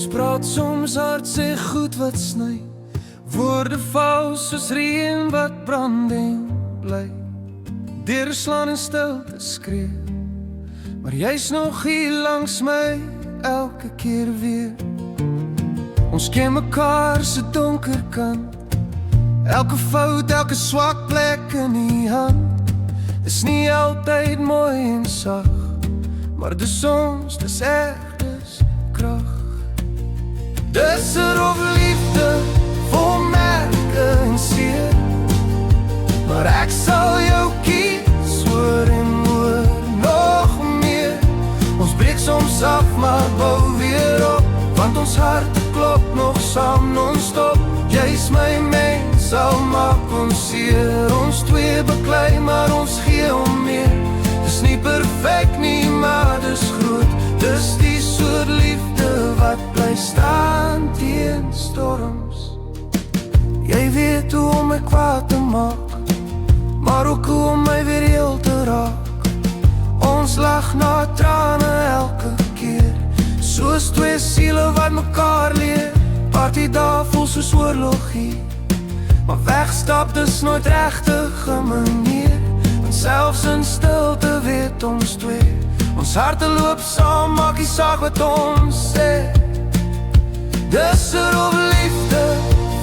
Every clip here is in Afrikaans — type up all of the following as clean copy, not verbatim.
Ons praat soms hard, sê goed wat sny. Woorde val soos reën wat brand en bly. Deurslaan en stilte skree. Maar jy's nog hier langs my, elke keer weer. Ons ken mekaar se donker kant. Elke fout, elke swak plek in die hand. Is nie altyd mooi en sag, maar dis ons, dis echt, dis krag. Dis of liefde, vol merke en seer. Maar ek sal jou kies, oor en oor, nog meer. Ons breek soms af, maar bou weer op, want ons harte klop nog saam non-stop. Jy's my mens, al maak ons seer. Ons twee beklei, maar ons gee om meer. Dis nie perfect nie, maar dis groot. Dis die soort liefde wat bly staan teen storms. Jy weet hoe om my kwaad te maak, maar ook hoe om my weer heel te raak. Ons lag na trane elke keer, soos twee siele wat mekaar leer. Party daar voel soos oorlog hier, maar wegstap dis nooit regtige manier. Want selfs in stilte weet ons twee, ons harte loop saam, maak nie saak wat ons sê. Dis of liefde,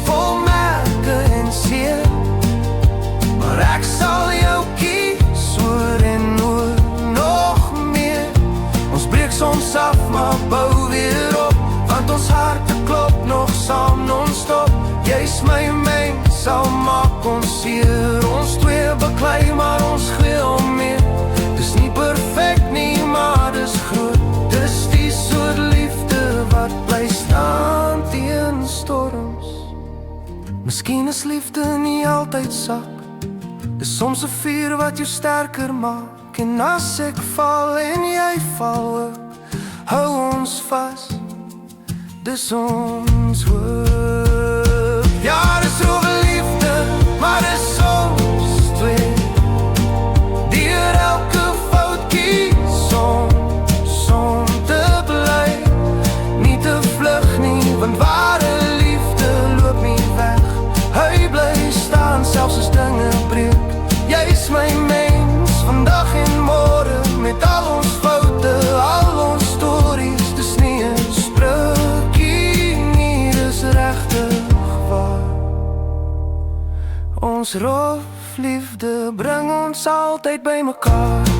vol merke en seer. Maar ek sal jou kies, oor en oor, nog meer. Ons breek soms af, maar bou weer op, want ons harte klop nog saam non-stop. Jy's my mens, al maak ons seer. Ons twee beklei, maar ons gee om meer. Dis nie perfect nie, maar dis groot. Dis die soort liefde wat bly staan teen storms. Miskien is liefde nie altyd sak. Dis soms 'n vuur wat jou sterker maak. En as ek val en jy val ook, hou ons vas. Dis ons hoop. Ja, dis oor liefde, maar dis ons twee. Deur elke fout kies om te bly. Nie te vlug nie, want ware liefde loop nie weg. Hy bly staan, selfs as dinge breek. Jy's my mens, vandag en môre. Met al ons foute, al ons stories. Dis nie 'n sprokie nie, dis regtig waar. Ons rof liefde bring ons altyd by mekaar.